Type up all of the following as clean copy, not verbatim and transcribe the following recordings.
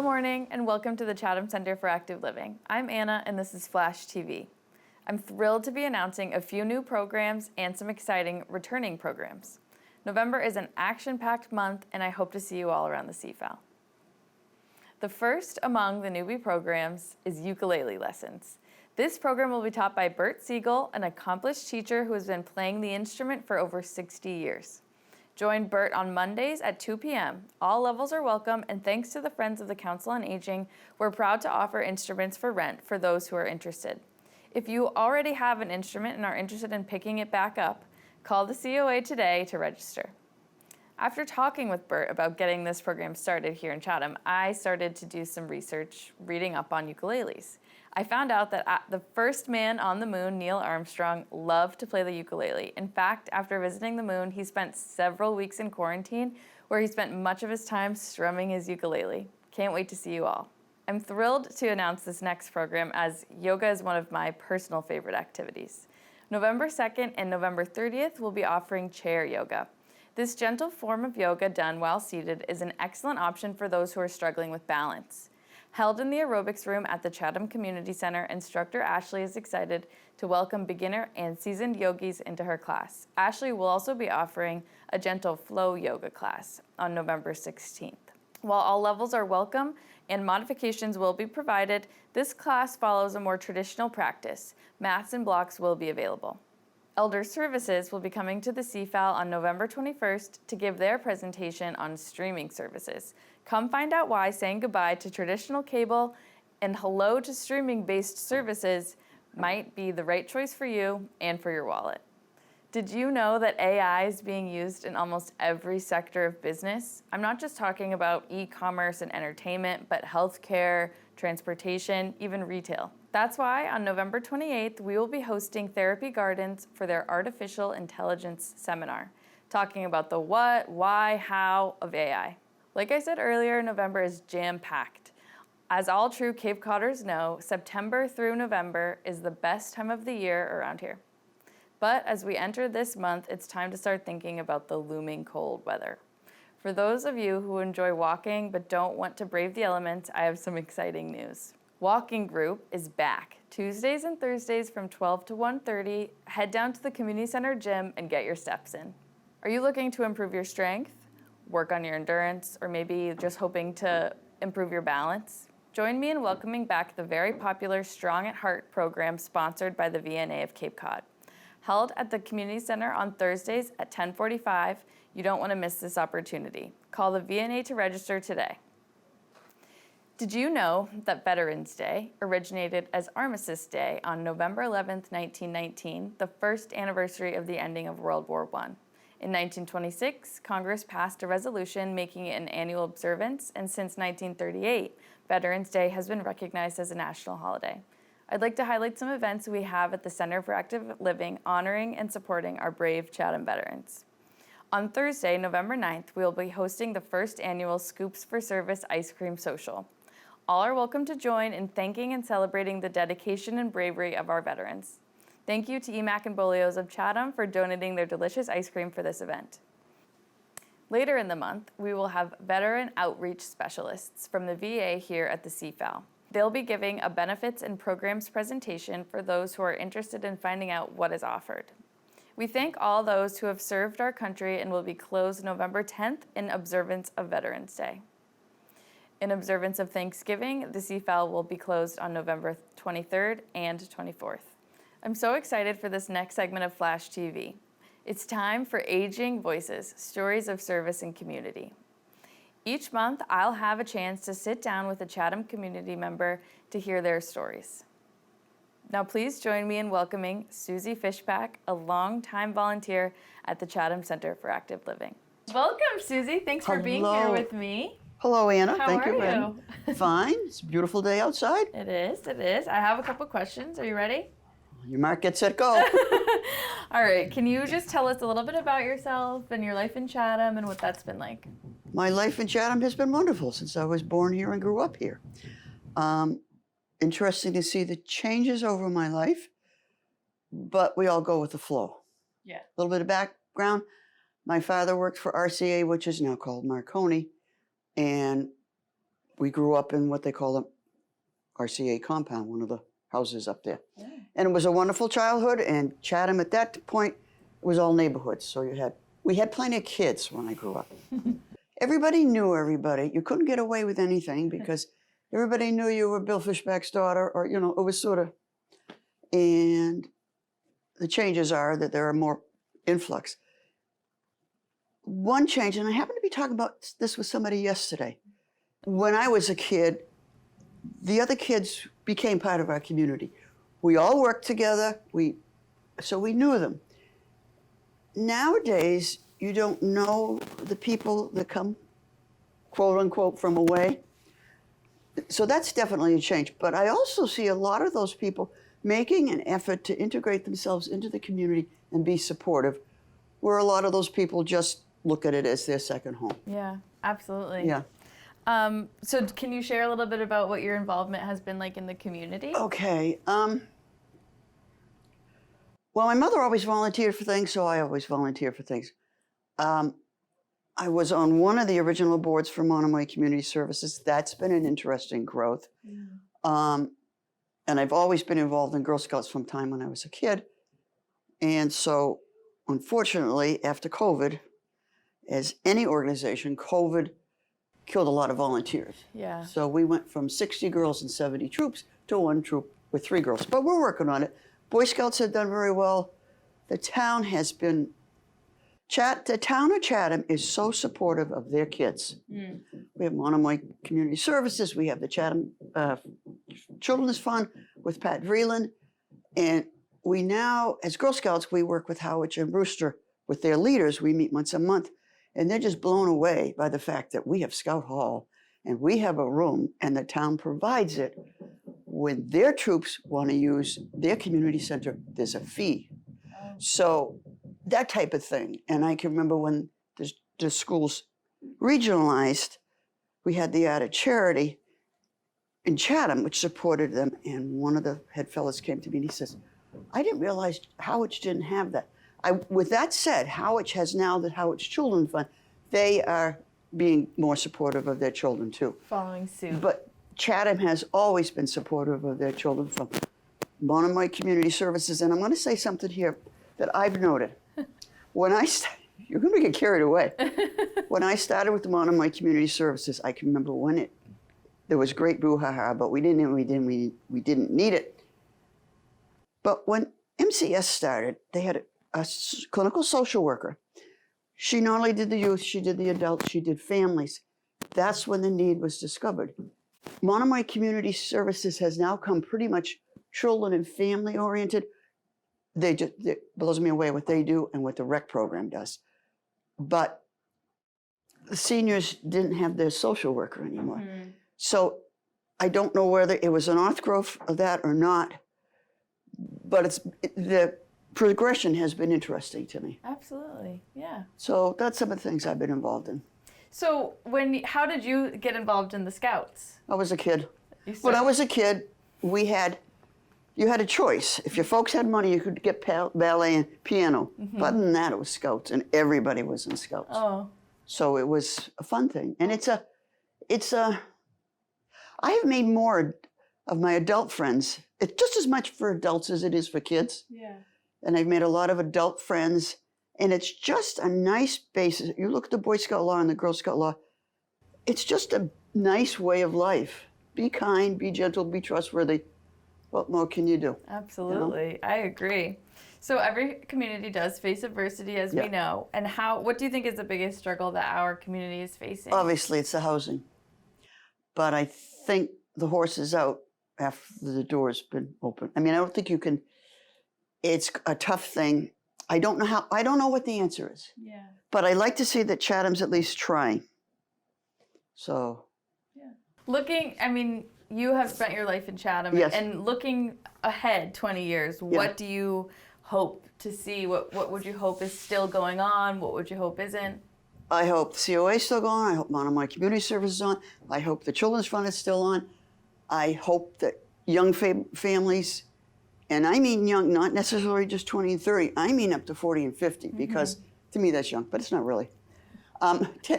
Good morning and welcome to the Chatham Center for Active Living. I'm Anna and this is Flash TV. I'm thrilled to be announcing a few new programs and some exciting returning programs. November is an action-packed month and I hope to see you all around the CFAL. The first among the newbie programs is ukulele lessons. This program will be taught by Bert Siegel, an accomplished teacher who has been playing the instrument for over 60 years. Join Bert on Mondays at 2 p.m. All levels are welcome, and thanks to the Friends of the Council on Aging, we're proud to offer instruments for rent for those who are interested. If you already have an instrument and are interested in picking it back up, call the COA today to register. After talking with Bert about getting this program started here in Chatham, I started to do some research reading up on ukuleles. I found out that the first man on the moon, Neil Armstrong, loved to play the ukulele. In fact, after visiting the moon, he spent several weeks in quarantine where he spent much of his time strumming his ukulele. Can't wait to see you all. I'm thrilled to announce this next program as yoga is one of my personal favorite activities. November 2nd and November 30th, we'll be offering chair yoga. This gentle form of yoga done while seated is an excellent option for those who are struggling with balance. Held in the aerobics room at the Chatham Community Center, instructor Ashley is excited to welcome beginner and seasoned yogis into her class. Ashley will also be offering a gentle flow yoga class on November 16th. While all levels are welcome and modifications will be provided, this class follows a more traditional practice. Mats and blocks will be available. Elder Services will be coming to the CFAL on November 21st to give their presentation on streaming services. Come find out why saying goodbye to traditional cable and hello to streaming-based services might be the right choice for you and for your wallet. Did you know that AI is being used in almost every sector of business? I'm not just talking about e-commerce and entertainment, but healthcare, transportation, even retail. That's why on November 28th, we will be hosting Therapy Gardens for their Artificial Intelligence Seminar, talking about the what, why, how of AI. Like I said earlier, November is jam-packed. As all true Cape Codders know, September through November is the best time of the year around here. But as we enter this month, it's time to start thinking about the looming cold weather. For those of you who enjoy walking but don't want to brave the elements, I have some exciting news. Walking Group is back. Tuesdays and Thursdays from 12 to 1:30, head down to the community center gym and get your steps in. Are you looking to improve your strength, work on your endurance, or maybe just hoping to improve your balance? Join me in welcoming back the very popular Strong at Heart program sponsored by the VNA of Cape Cod. Held at the community center on Thursdays at 10:45, you don't want to miss this opportunity. Call the VNA to register today. Did you know that Veterans Day originated as Armistice Day on November 11th, 1919, the first anniversary of the ending of World War I? In 1926, Congress passed a resolution making it an annual observance, and since 1938, Veterans Day has been recognized as a national holiday. I'd like to highlight some events we have at the Center for Active Living honoring and supporting our brave Chatham veterans. On Thursday, November 9th, we will be hosting the first annual Scoops for Service Ice Cream Social. All are welcome to join in thanking and celebrating the dedication and bravery of our veterans. Thank you to EMAC and Bolio's of Chatham for donating their delicious ice cream for this event. Later in the month, we will have veteran outreach specialists from the VA here at the CFAL. They'll be giving a benefits and programs presentation for those who are interested in finding out what is offered. We thank all those who have served our country and will be closed November 10th in observance of Veterans Day. In observance of Thanksgiving, the CFAL will be closed on November 23rd and 24th. I'm so excited for this next segment of Flash TV. It's time for Aging Voices, Stories of Service and Community. Each month, I'll have a chance to sit down with a Chatham community member to hear their stories. Now please join me in welcoming Susie Fishpack, a longtime volunteer at the Chatham Center for Active Living. Welcome, Susie. Thanks for being here with me. Hello, Anna. How Thank are you. Fine. It's a beautiful day outside. It is, it is. I have a couple questions. Are you ready? Your mark, get set, go. All right. Can you just tell us a little bit about yourself and your life in Chatham and what that's been like? My life in Chatham has been wonderful since I was born here and grew up here. Interesting to see the changes over my life, but we all go with the flow. Yeah. A little bit of background. My father worked for RCA, which is now called Marconi, and we grew up in what they call the RCA compound, one of the houses up there. Yeah. And it was a wonderful childhood, and Chatham at that point, it was all neighborhoods. So we had plenty of kids when I grew up. Everybody knew everybody. You couldn't get away with anything because everybody knew you were Bill Fishback's daughter, or, you know, it was sort of, and the changes are that there are more influx. One change, and I happened to be talking about this with somebody yesterday. When I was a kid, the other kids became part of our community. We all worked together, so we knew them. Nowadays, you don't know the people that come, quote unquote, from away. So that's definitely a change. But I also see a lot of those people making an effort to integrate themselves into the community and be supportive, where a lot of those people just look at it as their second home. Yeah, absolutely. Yeah. So can you share a little bit about what your involvement has been like in the community? Okay. Well, my mother always volunteered for things, so I always volunteer for things. I was on one of the original boards for Monomoy Community Services. That's been an interesting growth. And I've always been involved in Girl Scouts from time when I was a kid. And so, unfortunately, after COVID, as any organization, COVID killed a lot of volunteers. Yeah. So we went from 60 girls and 70 troops to one troop with 3 girls. But we're working on it. Boy Scouts have done very well. The town has been, the town of Chatham is so supportive of their kids. We have Monomoy Community Services. We have the Chatham Children's Fund with Pat Vreeland. And we now, as Girl Scouts, we work with Howard and Brewster with their leaders. We meet once a month. And they're just blown away by the fact that we have Scout Hall and we have a room and the town provides it. When their troops want to use their community center, there's a fee. So that type of thing. And I can remember when the schools regionalized, we had the Art of Charity in Chatham, which supported them. And one of the head fellows came to me and he says, I didn't realize Howard didn't have that. With that said, Howard has now the Howard Children's Fund. They are being more supportive of their children too. Following suit. But Chatham has always been supportive of their children from Monomoy Community Services. And I'm going to say something here that I've noted. When you're going to get carried away. When I started with the Monomoy Community Services, I can remember when there was great brouhaha, but we didn't need it. But when MCS started, they had a clinical social worker. She not only did the youth, she did the adults, she did families. That's when the need was discovered. Monomoy Community Services has now come pretty much children and family oriented. It blows me away what they do and what the rec program does. But the seniors didn't have their social worker anymore. So I don't know whether it was an outgrowth of that or not, but the progression has been interesting to me. Absolutely, yeah. So that's some of the things I've been involved in. So how did you get involved in the Scouts? I was a kid. When I was a kid, you had a choice. If your folks had money, you could get ballet and piano. But other than that, it was Scouts, and everybody was in Scouts. Oh. So it was a fun thing. And I have made more of my adult friends. It's just as much for adults as it is for kids. Yeah. And I've made a lot of adult friends, and it's just a nice basis. You look at the Boy Scout law and the Girl Scout law, it's just a nice way of life. Be kind, be gentle, be trustworthy. What more can you do? Absolutely, you know? I agree. So every community does face adversity, as we know. And what do you think is the biggest struggle that our community is facing? Obviously, it's the housing. But I think the horse is out after the door's been open. I mean, I don't think you can. It's a tough thing. I don't know what the answer is. Yeah. But I like to see that Chatham's at least trying. So. Yeah. You have spent your life in Chatham. Yes. And looking ahead 20 years, what do you hope to see? What would you hope is still going on? What would you hope isn't? I hope the COA is still going on. I hope Monomoy Community Service is on. I hope the Children's Fund is still on. I hope that young families, and I mean young, not necessarily just 20 and 30, I mean up to 40 and 50, because to me that's young, but it's not really.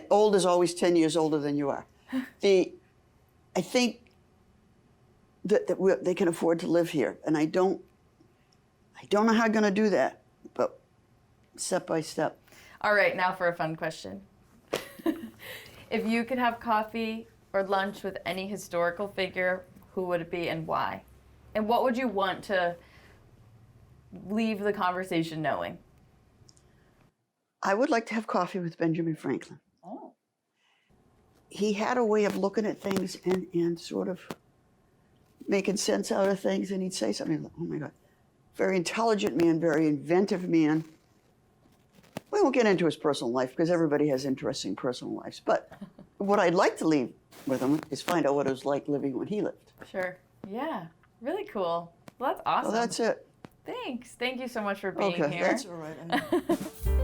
Old is always 10 years older than you are. I think that they can afford to live here, and I don't know how I'm going to do that, but step by step. All right, now for a fun question. If you could have coffee or lunch with any historical figure, who would it be and why? And what would you want to leave the conversation knowing? I would like to have coffee with Benjamin Franklin. Oh. He had a way of looking at things and sort of making sense out of things, and he'd say something like, oh my God, very intelligent man, very inventive man. We won't get into his personal life because everybody has interesting personal lives. But what I'd like to leave with him is find out what it was like living when he lived. Sure. Yeah. Really cool. Well, that's awesome. Well, that's it. Thanks. Thank you so much for being Okay, here. that's all right.